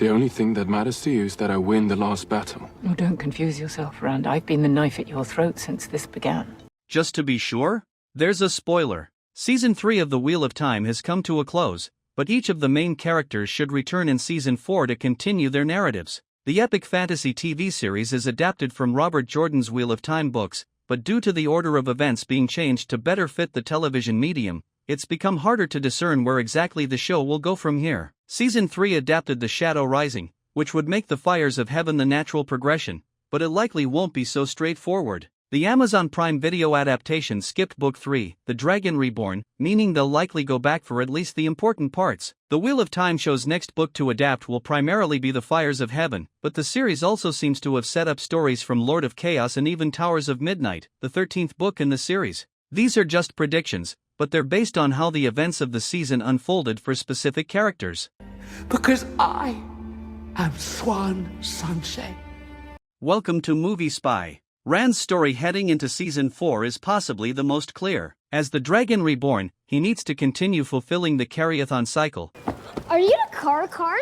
The only thing that matters to you is that I win the last battle. Oh, don't confuse yourself, Rand. I've been the knife at your throat since this began. Just to be sure, there's a spoiler. Season 3 of The Wheel of Time has come to a close, but each of the main characters should return in Season 4 to continue their narratives. The epic fantasy TV series is adapted from Robert Jordan's Wheel of Time books, but due to the order of events being changed to better fit the television medium, it's become harder to discern where exactly the show will go from here. Season 3 adapted The Shadow Rising, which would make The Fires of Heaven the natural progression, but it likely won't be so straightforward. The Amazon Prime Video adaptation skipped Book 3, The Dragon Reborn, meaning they'll likely go back for at least the important parts. The Wheel of Time show's next book to adapt will primarily be The Fires of Heaven, but the series also seems to have set up stories from Lord of Chaos and even Towers of Midnight, the 13th book in the series. These are just predictions, but they're based on how the events of the season unfolded for specific characters. Because I am Swan Sunshine. Welcome to Movie Spy. Rand's story heading into Season 4 is possibly the most clear. As the Dragon Reborn, he needs to continue fulfilling the Carryathon cycle. Are you the Karn?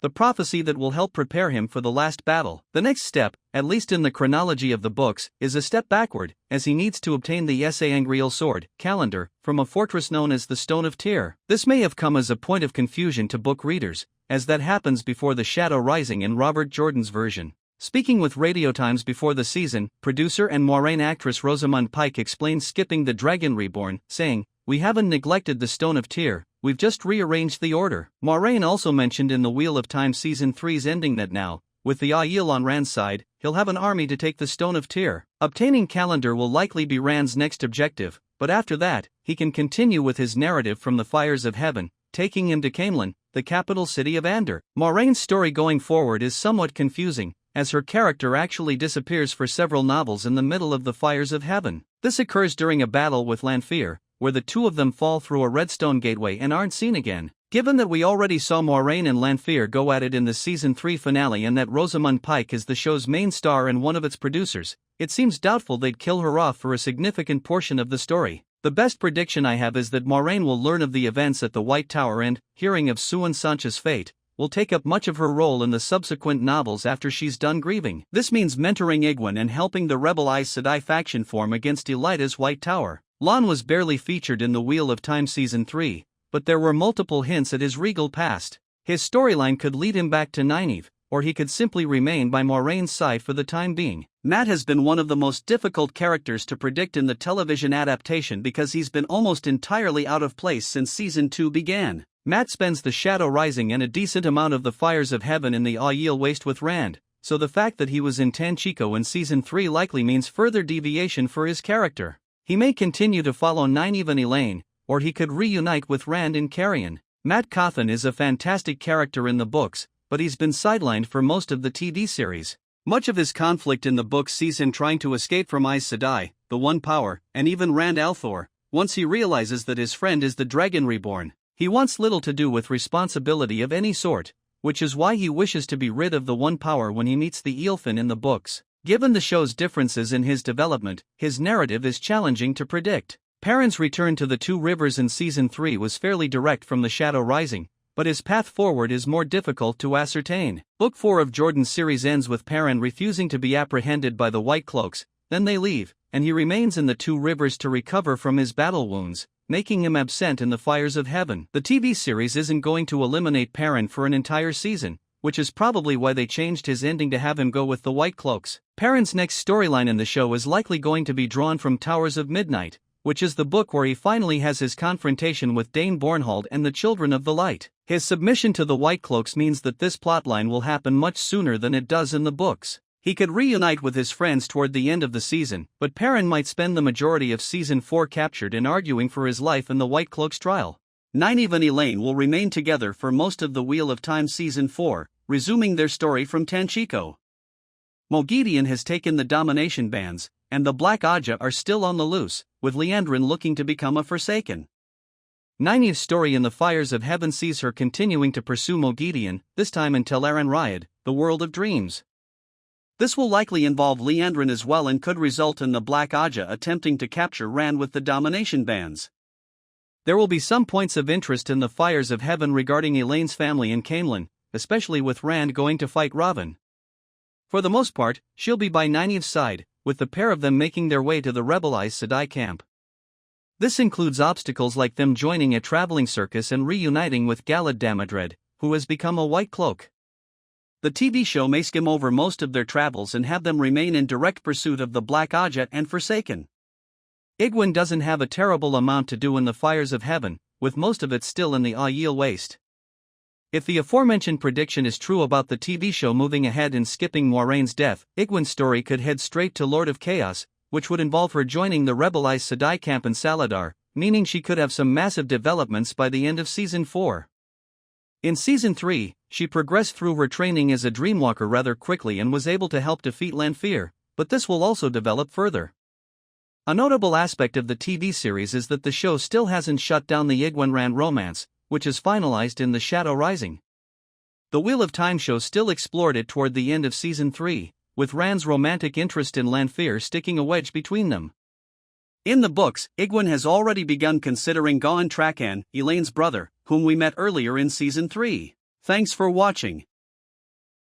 The prophecy that will help prepare him for the last battle. The next step, at least in the chronology of the books, is a step backward, as he needs to obtain the Angreal sword, Calendar, from a fortress known as the Stone of Tyr. This may have come as a point of confusion to book readers, as that happens before The Shadow Rising in Robert Jordan's version. Speaking with Radio Times before the season, producer and Moiraine actress Rosamund Pike explained skipping the Dragon Reborn, saying, "We haven't neglected the Stone of Tyr, we've just rearranged the order." Moiraine also mentioned in The Wheel of Time Season 3's ending that now, with the Aiel on Rand's side, he'll have an army to take the Stone of Tyr. Obtaining Calendar will likely be Rand's next objective, but after that, he can continue with his narrative from the Fires of Heaven, taking him to Caemlyn, the capital city of Andor. Moiraine's story going forward is somewhat confusing, as her character actually disappears for several novels in the middle of the Fires of Heaven. This occurs during a battle with Lanfear, where the two of them fall through a redstone gateway and aren't seen again. Given that we already saw Moiraine and Lanfear go at it in the Season 3 finale and that Rosamund Pike is the show's main star and one of its producers, it seems doubtful they'd kill her off for a significant portion of the story. The best prediction I have is that Moiraine will learn of the events at the White Tower and, hearing of Siuan Sanche's fate, will take up much of her role in the subsequent novels after she's done grieving. This means mentoring Egwene and helping the rebel Aes Sedai faction form against Elaita's White Tower. Lon was barely featured in The Wheel of Time Season 3, but there were multiple hints at his regal past. His storyline could lead him back to Nynaeve, or he could simply remain by Moraine's side for the time being. Mat has been one of the most difficult characters to predict in the television adaptation because he's been almost entirely out of place since Season 2 began. Mat spends The Shadow Rising and a decent amount of the Fires of Heaven in the Aiel Waste with Rand, so the fact that he was in Tanchico in Season 3 likely means further deviation for his character. He may continue to follow Nynaeve and Elaine, or he could reunite with Rand in Carrion. Mat Cauthon is a fantastic character in the books, but he's been sidelined for most of the TV series. Much of his conflict in the books sees him trying to escape from Aes Sedai, the One Power, and even Rand al'Thor, once he realizes that his friend is the Dragon Reborn. He wants little to do with responsibility of any sort, which is why he wishes to be rid of the One Power when he meets the Eilfin in the books. Given the show's differences in his development, his narrative is challenging to predict. Perrin's return to the Two Rivers in Season 3 was fairly direct from The Shadow Rising, but his path forward is more difficult to ascertain. Book 4 of Jordan's series ends with Perrin refusing to be apprehended by the White Cloaks, then they leave, and he remains in the Two Rivers to recover from his battle wounds, making him absent in the Fires of Heaven. The TV series isn't going to eliminate Perrin for an entire season, which is probably why they changed his ending to have him go with the White Cloaks. Perrin's next storyline in the show is likely going to be drawn from Towers of Midnight, which is the book where he finally has his confrontation with Dane Bornhold and the Children of the Light. His submission to the White Cloaks means that this plotline will happen much sooner than it does in the books. He could reunite with his friends toward the end of the season, but Perrin might spend the majority of Season 4 captured and arguing for his life in the White Cloaks' trial. Nynaeve and Elaine will remain together for most of the Wheel of Time Season 4, resuming their story from Tanchico. Moghedien has taken the domination bands, and the Black Aja are still on the loose, with Liandrin looking to become a Forsaken. Nynaeve's story in the Fires of Heaven sees her continuing to pursue Moghedien, this time in Tel'aran Rhyad, the world of dreams. This will likely involve Liandrin as well and could result in the Black Aja attempting to capture Rand with the domination bands. There will be some points of interest in the Fires of Heaven regarding Elaine's family in Caemlyn, especially with Rand going to fight Raven. For the most part, she'll be by Nynaeve's side, with the pair of them making their way to the rebel Aes Sedai camp. This includes obstacles like them joining a traveling circus and reuniting with Galad Damodred, who has become a White Cloak. The TV show may skim over most of their travels and have them remain in direct pursuit of the Black Ajah and Forsaken. Egwene doesn't have a terrible amount to do in the Fires of Heaven, with most of it still in the Aiel Waste. If the aforementioned prediction is true about the TV show moving ahead and skipping Moiraine's death, Egwene's story could head straight to Lord of Chaos, which would involve her joining the rebel Aes Sedai camp in Saladar, meaning she could have some massive developments by the end of Season 4. In Season 3, she progressed through her training as a Dreamwalker rather quickly and was able to help defeat Lanfear, but this will also develop further. A notable aspect of the TV series is that the show still hasn't shut down the Egwene-Rand romance, which is finalized in The Shadow Rising. The Wheel of Time show still explored it toward the end of Season 3, with Rand's romantic interest in Lanfear sticking a wedge between them. In the books, Egwene has already begun considering Gaun Trakan, Elaine's brother, whom we met earlier in Season 3. Thanks for watching.